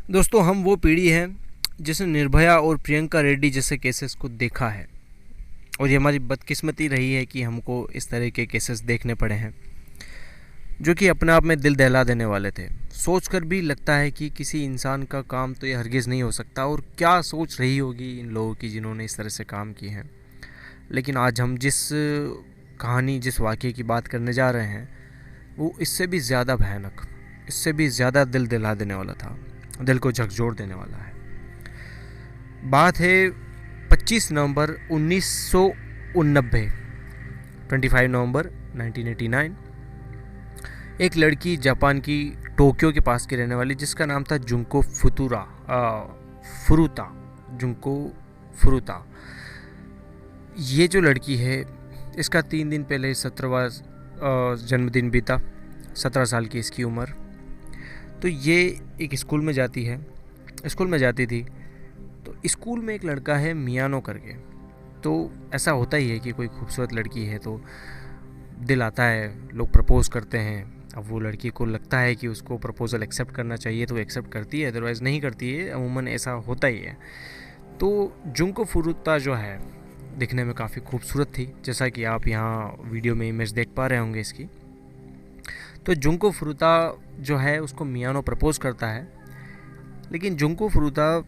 दोस्तों, हम वो पीढ़ी है जिसने निर्भया और प्रियंका रेड्डी जैसे केसेस को देखा है। और ये हमारी बदकिस्मती रही है कि हमको इस तरह के केसेस देखने पड़े हैं जो कि अपने आप में दिल दहला देने वाले थे। सोच कर भी लगता है कि किसी इंसान का काम तो ये हरगिज़ नहीं हो सकता, और क्या सोच रही होगी इन लोगों की जिन्होंने इस तरह से काम किए हैं। लेकिन आज हम जिस कहानी, जिस वाक़ये की बात करने जा रहे हैं, वो इससे भी ज़्यादा भयानक, इससे भी ज़्यादा दिल दहला देने वाला था, दिल को झकझोर देने वाला है। बात है 25 नवंबर 1989, 25 नवंबर 1989। एक लड़की जापान की टोक्यो के पास की रहने वाली, जिसका नाम था जुंको फुरुता, जुंको फुरुता। ये जो लड़की है, इसका 3 दिन पहले 17वां जन्मदिन बीता। 17 साल की इसकी उम्र। तो ये एक स्कूल में जाती थी। तो स्कूल में एक लड़का है मियानो करके। तो ऐसा होता ही है कि कोई खूबसूरत लड़की है तो दिल आता है, लोग प्रपोज़ करते हैं। अब वो लड़की को लगता है कि उसको प्रपोज़ल एक्सेप्ट करना चाहिए तो एक्सेप्ट करती है, अदरवाइज़ नहीं करती है। अमूमन ऐसा होता ही है। तो जुंको फुरुता जो है, दिखने में काफ़ी खूबसूरत थी, जैसा कि आप यहाँ वीडियो में इमेज देख पा रहे होंगे इसकी। तो जुंको फुरुता जो है, उसको मियानो प्रपोज़ करता है, लेकिन जुंको फुरुता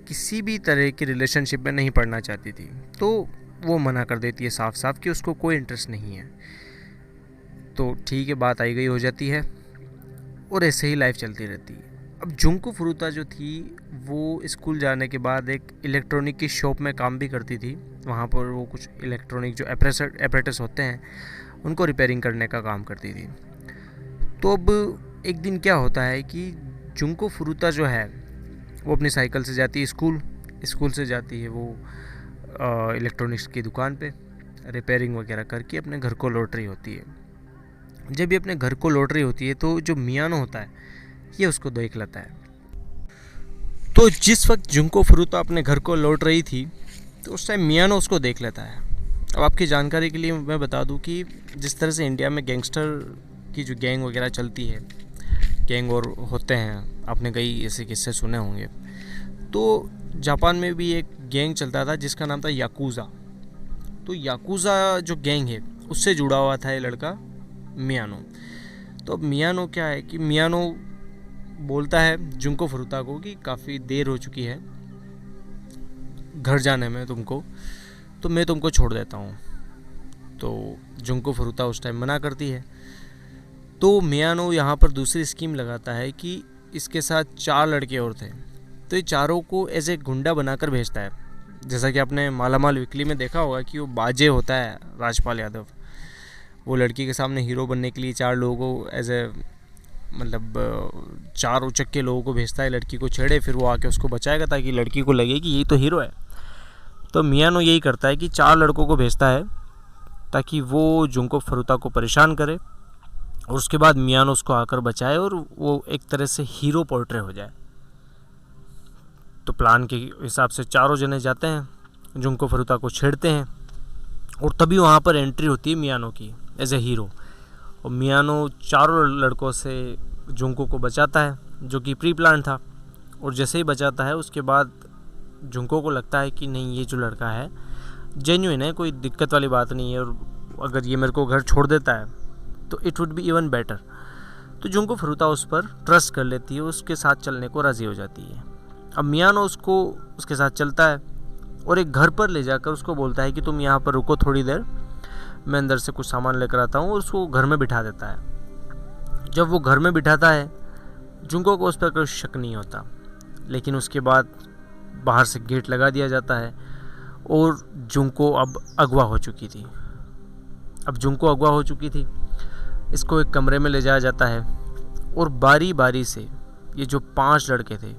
किसी भी तरह की रिलेशनशिप में नहीं पड़ना चाहती थी। तो वो मना कर देती है साफ साफ कि उसको कोई इंटरेस्ट नहीं है। तो ठीक है, बात आई गई हो जाती है और ऐसे ही लाइफ चलती रहती है। अब जुंको फुरुता जो थी, वो स्कूल जाने के बाद एक इलेक्ट्रॉनिक की शॉप में काम भी करती थी। वहाँ पर वो कुछ इलेक्ट्रॉनिक जो एपरेटस होते हैं, उनको रिपेयरिंग करने का काम करती थी। तो अब एक दिन क्या होता है कि जुंको फुरुता जो है, वो अपनी साइकिल से जाती है स्कूल से जाती है वो इलेक्ट्रॉनिक्स की दुकान पे, रिपेयरिंग वगैरह करके अपने घर को लौट रही होती है। जब ये अपने घर को लौट रही होती है तो जो मियानो होता है, ये उसको देख लेता है। तो जिस वक्त जुंको फुरुता अपने घर को लौट रही थी, तो उस टाइम मियानो उसको देख लेता है। अब आपकी जानकारी के लिए मैं बता दूं कि जिस तरह से इंडिया में गैंगस्टर की जो गैंग वगैरह चलती है, गैंग और होते हैं, आपने कई ऐसे किस्से सुने होंगे। तो जापान में भी एक गैंग चलता था जिसका नाम था याकूज़ा। तो याकूज़ा जो गैंग है, उससे जुड़ा हुआ था ये लड़का मियानो। तो अब मियानो क्या है कि मियानो बोलता है जुंको फुरुता को कि काफ़ी देर हो चुकी है घर जाने में तुमको, तो मैं तुमको छोड़ देता हूँ। तो जुंको फुरुता उस टाइम मना करती है। तो मियानो यहाँ पर दूसरी स्कीम लगाता है कि इसके साथ 4 लड़के और थे, तो ये चारों को एज ए गुंडा बनाकर भेजता है। जैसा कि आपने मालामाल वीकली में देखा होगा कि वो बाजे होता है राजपाल यादव, वो लड़की के सामने हीरो बनने के लिए 4 लोगों को एज ए 4 उचक्के लोगों को भेजता है लड़की को छेड़े, फिर वो आके उसको बचाएगा ताकि लड़की को लगे कि यही तो हीरो है। तो मियानो यही करता है कि 4 लड़कों को भेजता है ताकि वो जुंको फुरुता को परेशान करे, और उसके बाद मियानो उसको आकर बचाए और वो एक तरह से हीरो पोर्ट्रे हो जाए। तो प्लान के हिसाब से चारों जने जाते हैं, जुंको फुरुता को छेड़ते हैं, और तभी वहाँ पर एंट्री होती है मियानो की एज ए हीरो। और मियानो चारों लड़कों से जुंको को बचाता है, जो कि प्री प्लान था। और जैसे ही बचाता है, उसके बाद जुंको को लगता है कि नहीं, ये जो लड़का है जेन्युइन है, कोई दिक्कत वाली बात नहीं है, और अगर ये मेरे को घर छोड़ देता है तो it would be even better. तो जुंको फुरुता उस पर ट्रस्ट कर लेती है, उसके साथ चलने को राज़ी हो जाती है। अब मियानो उसके साथ चलता है और एक घर पर ले जाकर उसको बोलता है कि तुम यहाँ पर रुको थोड़ी देर, मैं अंदर से कुछ सामान लेकर आता हूँ, और उसको घर में बिठा देता है। जब वो घर में बिठाता है, जुंको को उस पर कोई शक नहीं होता। लेकिन उसके बाद बाहर से गेट लगा दिया जाता है, और जुंको अब अगवा हो चुकी थी। इसको एक कमरे में ले जाया जाता है, और बारी बारी से ये जो 5 लड़के थे,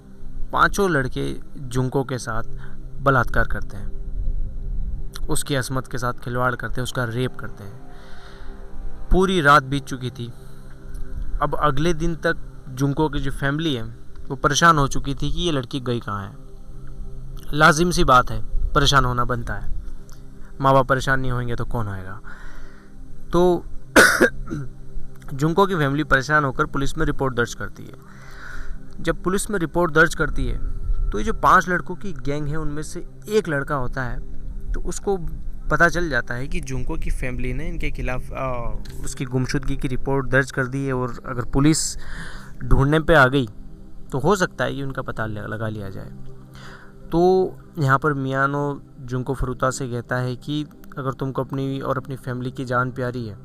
5 लड़के जुंको के साथ बलात्कार करते हैं, उसकी असमत के साथ खिलवाड़ करते हैं, उसका रेप करते हैं। पूरी रात बीत चुकी थी। अब अगले दिन तक जुंको की जो फैमिली है, वो परेशान हो चुकी थी कि ये लड़की गई कहाँ है। लाजिम सी बात है, परेशान होना बनता है। माँ बाप परेशान नहीं होंगे तो कौन होएगा। तो जुंको की फैमिली परेशान होकर पुलिस में रिपोर्ट दर्ज करती है। जब पुलिस में रिपोर्ट दर्ज करती है तो ये जो 5 लड़कों की गैंग है उनमें से एक लड़का होता है, तो उसको पता चल जाता है कि जुंको की फैमिली ने इनके खिलाफ उसकी गुमशुदगी की रिपोर्ट दर्ज कर दी है, और अगर पुलिस ढूंढने पे आ गई तो हो सकता है कि उनका पता लगा लिया जाए। तो यहाँ पर मियानो जुंको फुरुता से कहता है कि अगर तुमको अपनी और अपनी फैमिली की जान प्यारी है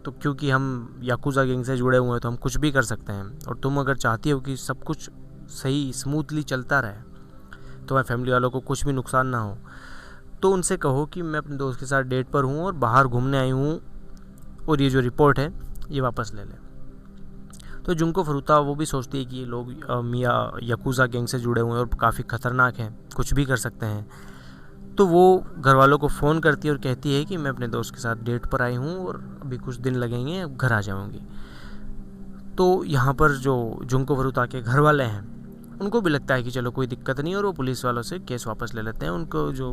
तो क्योंकि हम याकुज़ा गैंग से जुड़े हुए हैं तो हम कुछ भी कर सकते हैं, और तुम अगर चाहती हो कि सब कुछ सही स्मूथली चलता रहे, तुम्हारी फैमिली वालों को कुछ भी नुकसान ना हो, तो उनसे कहो कि मैं अपने दोस्त के साथ डेट पर हूँ और बाहर घूमने आई हूँ, और ये जो रिपोर्ट है ये वापस ले ले। तो जुंको फुरुता वो भी सोचती है कि ये लोग मिया याकुज़ा गैंग से जुड़े हुए हैं और काफ़ी ख़तरनाक हैं, कुछ भी कर सकते हैं। तो वो घर वालों को फ़ोन करती है और कहती है कि मैं अपने दोस्त के साथ डेट पर आई हूँ और अभी कुछ दिन लगेंगे, अब घर आ जाऊँगी। तो यहाँ पर जो जुंको फुरुता के घर वाले हैं उनको भी लगता है कि चलो कोई दिक्कत नहीं, और वो पुलिस वालों से केस वापस ले लेते हैं, उनको जो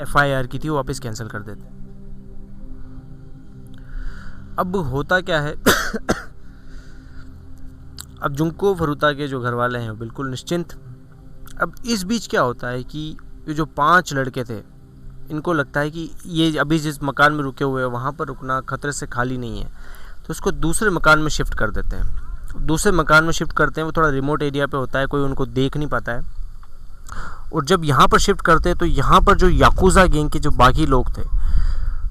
FIR की थी वो वापस कैंसिल कर देते हैं। अब होता क्या है अब जुंको फुरुता के जो घर वाले हैं बिल्कुल निश्चिंत। अब इस बीच क्या होता है कि ये जो 5 लड़के थे इनको लगता है कि ये अभी जिस मकान में रुके हुए हैं वहाँ पर रुकना खतरे से खाली नहीं है, तो उसको दूसरे मकान में शिफ्ट कर देते हैं। दूसरे मकान में शिफ्ट करते हैं, वो थोड़ा रिमोट एरिया पे होता है, कोई उनको देख नहीं पाता है। और जब यहाँ पर शिफ्ट करते हैं तो यहाँ पर जो याकुज़ा गैंग के जो बाकी लोग थे,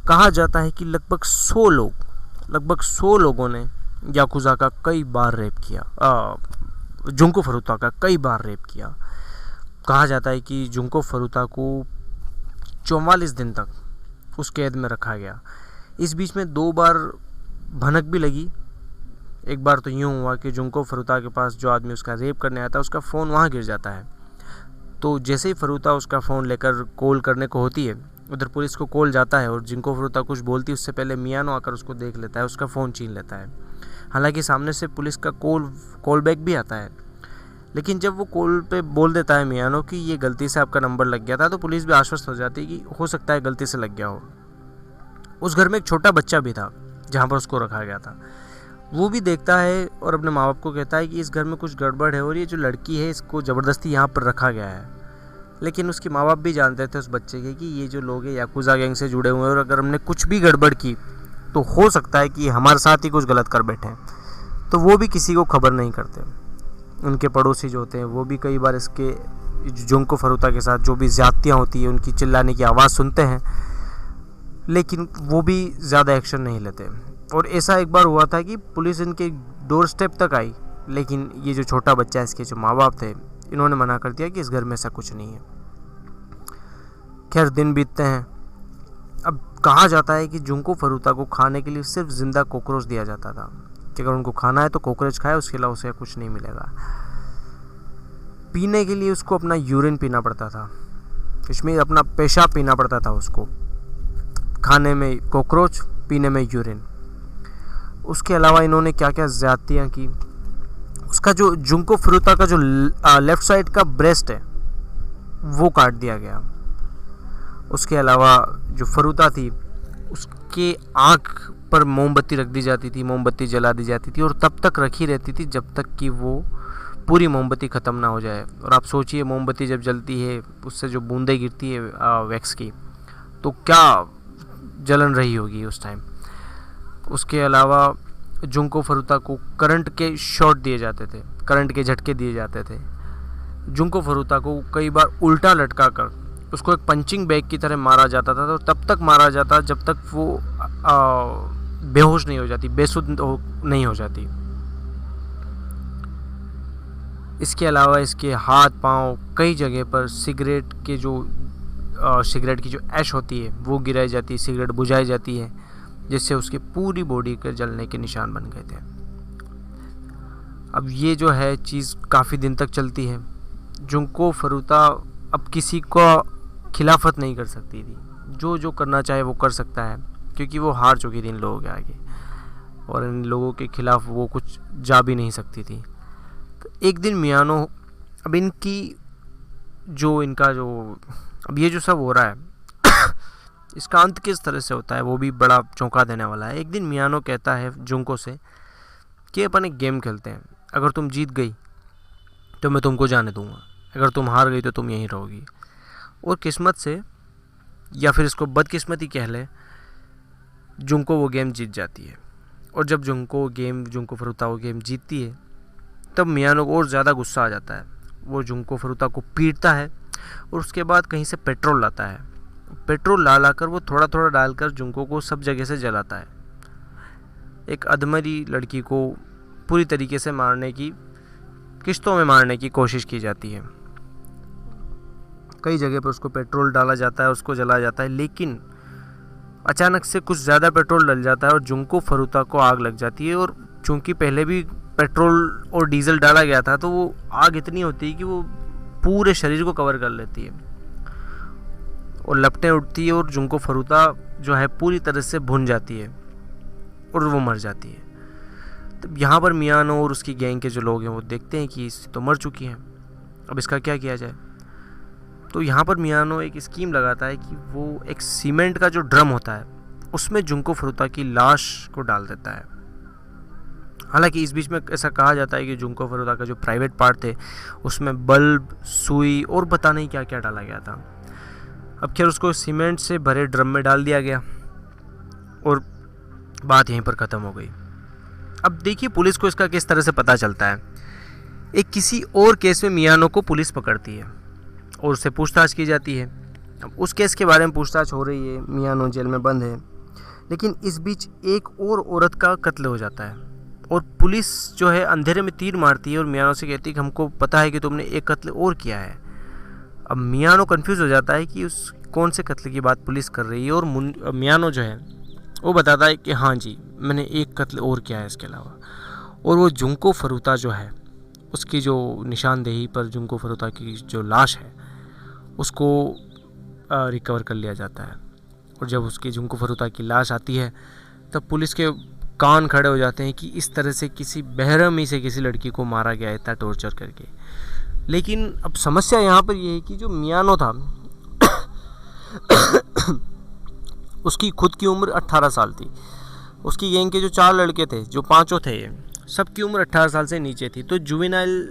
कहा जाता है कि लगभग 100 लोगों ने याकुज़ा का कई बार रेप किया, जुंको फुरुता का कई बार रेप किया। कहा जाता है कि जुंको फुरुता को 44 दिन तक उस कैद में रखा गया। इस बीच में 2 बार भनक भी लगी। एक बार तो यूँ हुआ कि जुंको फुरुता के पास जो आदमी उसका रेप करने आया था उसका फ़ोन वहाँ गिर जाता है, तो जैसे ही फुरुता उसका फ़ोन लेकर कॉल करने को होती है, उधर पुलिस को कॉल जाता है और जुंको फुरुता कुछ बोलती है उससे पहले मियानो आकर उसको देख लेता है, उसका फ़ोन छीन लेता है। हालांकि सामने से पुलिस का कॉल बैक भी आता है, लेकिन जब वो कॉल पे बोल देता है मियानो कि ये गलती से आपका नंबर लग गया था, तो पुलिस भी आश्वस्त हो जाती है कि हो सकता है गलती से लग गया हो। उस घर में एक छोटा बच्चा भी था जहाँ पर उसको रखा गया था, वो भी देखता है और अपने माँ बाप को कहता है कि इस घर में कुछ गड़बड़ है और ये जो लड़की है इसको ज़बरदस्ती यहाँ पर रखा गया है। लेकिन उसके माँ बाप भी जानते थे उस बच्चे के कि ये जो लोग हैं याकुज़ा गैंग से जुड़े हुए हैं, और अगर हमने कुछ भी गड़बड़ की तो हो सकता है कि हमारे साथ ही कुछ गलत कर बैठे हैं, तो वो भी किसी को खबर नहीं करते। उनके पड़ोसी जो होते हैं वो भी कई बार इसके जुंको फुरुता के साथ जो भी ज़्यादतियाँ होती है उनकी चिल्लाने की आवाज़ सुनते हैं, लेकिन वो भी ज़्यादा एक्शन नहीं लेते। और ऐसा एक बार हुआ था कि पुलिस इनके डोर स्टेप तक आई, लेकिन ये जो छोटा बच्चा है इसके जो माँ बाप थे इन्होंने मना कर दिया कि इस घर में ऐसा कुछ नहीं है। खैर दिन बीतते हैं। अब कहा जाता है कि जुंको फुरुता को खाने के लिए सिर्फ ज़िंदा कॉकरोच दिया जाता था कि अगर उनको खाना है तो कॉकरोच खाए, उसके अलावा उसे कुछ नहीं मिलेगा। पीने के लिए उसको अपना यूरिन पीना पड़ता था, इसमें अपना पेशाब पीना पड़ता था उसको। खाने में कॉकरोच, पीने में यूरिन। उसके अलावा इन्होंने क्या क्या ज़्यादतियाँ की। उसका जो जुंको फुरुता का जो लेफ़्ट साइड का ब्रेस्ट है वो काट दिया गया। उसके अलावा जो फुरुता थी उसके आँख पर मोमबत्ती रख दी जाती थी, मोमबत्ती जला दी जाती थी, और तब तक रखी रहती थी जब तक कि वो पूरी मोमबत्ती ख़त्म ना हो जाए। और आप सोचिए मोमबत्ती जब जलती है उससे जो बूंदें गिरती है वैक्स की, तो क्या जलन रही होगी उस टाइम। उसके अलावा जुंको फुरुता को करंट के शॉट दिए जाते थे, करंट के झटके दिए जाते थे। जुंको फुरुता को कई बार उल्टा लटका कर उसको एक पंचिंग बैग की तरह मारा जाता था, तो तब तक मारा जाता जब तक वो बेहोश नहीं हो जाती, बेसुध नहीं हो जाती। इसके अलावा इसके हाथ पांव कई जगह पर सिगरेट की जो ऐश होती है वो गिराई जाती है, सिगरेट बुझाई जाती है, जिससे उसकी पूरी बॉडी के जलने के निशान बन गए थे। अब ये जो है चीज़ काफ़ी दिन तक चलती है। जुंको फुरुता अब किसी को खिलाफत नहीं कर सकती थी, जो करना चाहे वो कर सकता है, क्योंकि वो हार चुकी थी इन लोगों के आगे, और इन लोगों के खिलाफ वो कुछ जा भी नहीं सकती थी। तो एक दिन मियानो, अब अब ये जो सब हो रहा है इसका अंत किस तरह से होता है वो भी बड़ा चौंका देने वाला है। एक दिन मियानो कहता है जुंको से कि अपन एक गेम खेलते हैं, अगर तुम जीत गई तो मैं तुमको जाने दूंगा, अगर तुम हार गई तो तुम यहीं रहोगी। और किस्मत से, या फिर इसको बदकिस्मती कह ले, जुंको वो गेम जीत जाती है। और जब जुंको फरुता वो गेम जीतती है, तब मियानो को और ज़्यादा गुस्सा आ जाता है। वो जुंको फरुता को पीटता है और उसके बाद कहीं से पेट्रोल लाता है। पेट्रोल ला कर वो थोड़ा थोड़ा डालकर जुंको को सब जगह से जलाता है। एक अधमरी लड़की को पूरी तरीके से किश्तों में मारने की कोशिश की जाती है। कई जगह पर उसको पेट्रोल डाला जाता है, उसको जलाया जाता है, लेकिन अचानक से कुछ ज़्यादा पेट्रोल डल जाता है और जुंको फरुता को आग लग जाती है। और चूंकि पहले भी पेट्रोल और डीजल डाला गया था, तो वो आग इतनी होती है कि वो पूरे शरीर को कवर कर लेती है और लपटें उठती है, और जुंको फरुता जो है पूरी तरह से भुन जाती है और वो मर जाती है। तो यहाँ पर मियानो और उसकी गैंग के जो लोग हैं वो देखते हैं कि इस तो मर चुकी हैं, अब इसका क्या किया जाए। तो यहाँ पर मियानो एक स्कीम लगाता है कि वो एक सीमेंट का जो ड्रम होता है उसमें जुंको फरुता की लाश को डाल देता है। हालांकि इस बीच में ऐसा कहा जाता है कि जुंको फरुता का जो प्राइवेट पार्ट थे उसमें बल्ब, सुई और पता नहीं क्या क्या डाला गया था। अब खैर उसको सीमेंट से भरे ड्रम में डाल दिया गया और बात यहीं पर ख़त्म हो गई। अब देखिए पुलिस को इसका किस तरह से पता चलता है। एक किसी और केस में मियानो को पुलिस पकड़ती है और उससे पूछताछ की जाती है। अब उस केस के बारे में पूछताछ हो रही है, मियानो जेल में बंद है, लेकिन इस बीच एक और औरत का कत्ल हो जाता है और पुलिस जो है अंधेरे में तीर मारती है और मियानो से कहती है कि हमको पता है कि तुमने एक कत्ल और किया है। अब मियानो कंफ्यूज हो जाता है कि उस कौन से कत्ल की बात पुलिस कर रही है, और मियानो जो है वो बताता है कि हाँ जी, मैंने एक कत्ल और किया है इसके अलावा। और वो जुंको फरुता जो है, उसकी जो निशानदेही पर जुंको फरुता की जो लाश है उसको रिकवर कर लिया जाता है। और जब उसकी जुंको फरुता की लाश आती है तब पुलिस के कान खड़े हो जाते हैं कि इस तरह से किसी बेरहमी से किसी लड़की को मारा गया है, इतना टॉर्चर करके। लेकिन अब समस्या यहाँ पर यह है कि जो मियानो था उसकी खुद की उम्र 18 साल थी। उसकी गैंग के जो 4 लड़के थे, जो 5 थे, सबकी उम्र 18 साल से नीचे थी। तो जुवेनाइल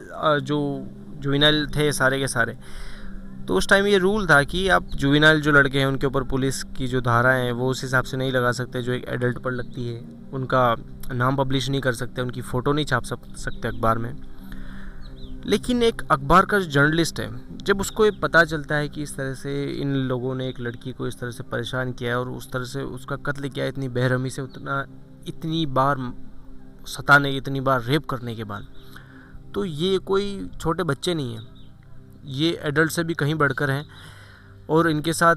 थे सारे के सारे। तो उस टाइम ये रूल था कि आप जुवेनाइल जो लड़के हैं उनके ऊपर पुलिस की जो धाराएं हैं वो उस हिसाब से नहीं लगा सकते जो एक एडल्ट पर लगती है। उनका नाम पब्लिश नहीं कर सकते, उनकी फ़ोटो नहीं छाप सकते अखबार में। लेकिन एक अखबार का जो जर्नलिस्ट है, जब उसको ये पता चलता है कि इस तरह से इन लोगों ने एक लड़की को इस तरह से परेशान किया है और उस तरह से उसका कत्ल किया, इतनी बेरहमी से, इतनी बार सताने, इतनी बार रेप करने के बाद, तो ये कोई छोटे बच्चे नहीं हैं, ये एडल्ट से भी कहीं बढ़कर हैं और इनके साथ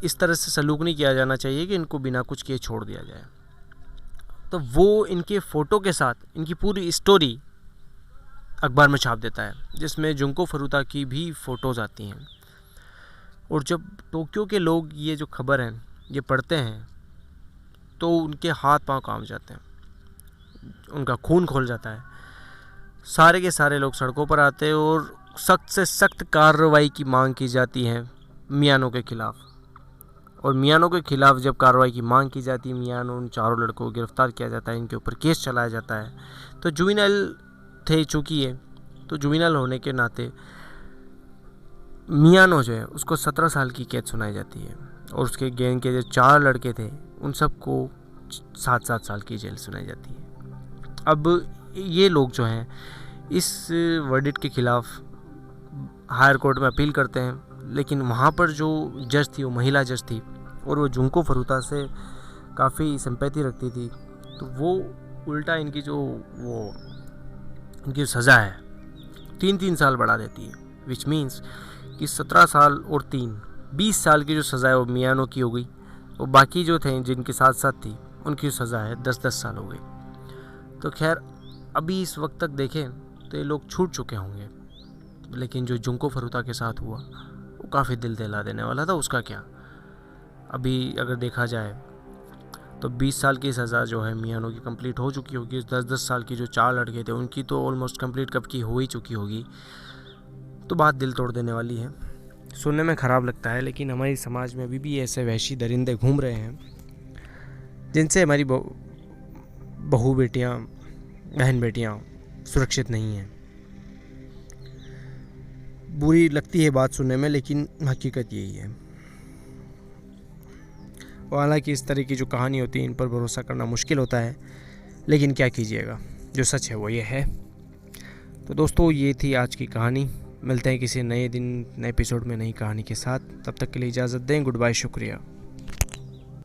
इस तरह से सलूक नहीं किया जाना चाहिए कि इनको बिना कुछ किए छोड़ दिया जाए। तो वो इनके फ़ोटो के साथ इनकी पूरी स्टोरी अखबार में छाप देता है, जिसमें जुंको फरुता की भी फ़ोटोज़ आती हैं। और जब टोक्यो के लोग ये जो खबर है ये पढ़ते हैं तो उनके हाथ पांव कांप जाते हैं, उनका खून खोल जाता है। सारे के सारे लोग सड़कों पर आते हैं और सख्त से सख्त कार्रवाई की मांग की जाती है मियानो के खिलाफ़। और मियानो के खिलाफ़ जब कार्रवाई की मांग की जाती है, मियानो उन 4 लड़कों को गिरफ़्तार किया जाता है, इनके ऊपर केस चलाया जाता है। तो जुवेनाइल थे चूँकि ये, तो जुवेनाइल होने के नाते मियानो जो है उसको 17 साल की कैद सुनाई जाती है और उसके गैंग के जो 4 लड़के थे उन सबको 7-7 साल की जेल सुनाई जाती है। अब ये लोग जो हैं इस वर्डिक्ट के ख़िलाफ़ हायर कोर्ट में अपील करते हैं, लेकिन वहाँ पर जो जज थी वो महिला जज थी और वो जुंको फरुता से काफ़ी सिंपैथी रखती थी। तो वो उल्टा इनकी सज़ा है 3-3 साल बढ़ा देती है, विच मीन्स कि 17 साल और 20 साल की जो सज़ा है वो मियानो की हो गई, और बाकी जो थे जिनके साथ साथ थी उनकी सज़ा है 10-10 साल हो गई। तो खैर अभी इस वक्त तक देखें तो ये लोग छूट चुके होंगे, लेकिन जो जुंको फरुता के साथ हुआ वो काफ़ी दिल दहला देने वाला था। उसका क्या, अभी अगर देखा जाए तो 20 साल की सज़ा जो है मियानो की कंप्लीट हो चुकी होगी। 10-10 साल की जो 4 लड़के थे उनकी तो ऑलमोस्ट कंप्लीट कब की हो ही चुकी होगी। तो बात दिल तोड़ देने वाली है, सुनने में ख़राब लगता है, लेकिन हमारी समाज में अभी भी ऐसे वहशी दरिंदे घूम रहे हैं जिनसे हमारी बहू बेटियाँ, बहन बेटियाँ सुरक्षित नहीं हैं। बुरी लगती है बात सुनने में, लेकिन हकीकत यही है। और हालांकि इस तरह की जो कहानी होती है इन पर भरोसा करना मुश्किल होता है, लेकिन क्या कीजिएगा, जो सच है वो ये है। तो दोस्तों ये थी आज की कहानी। मिलते हैं किसी नए दिन नए एपिसोड में नई कहानी के साथ। तब तक के लिए इजाज़त दें। गुड बाय, शुक्रिया।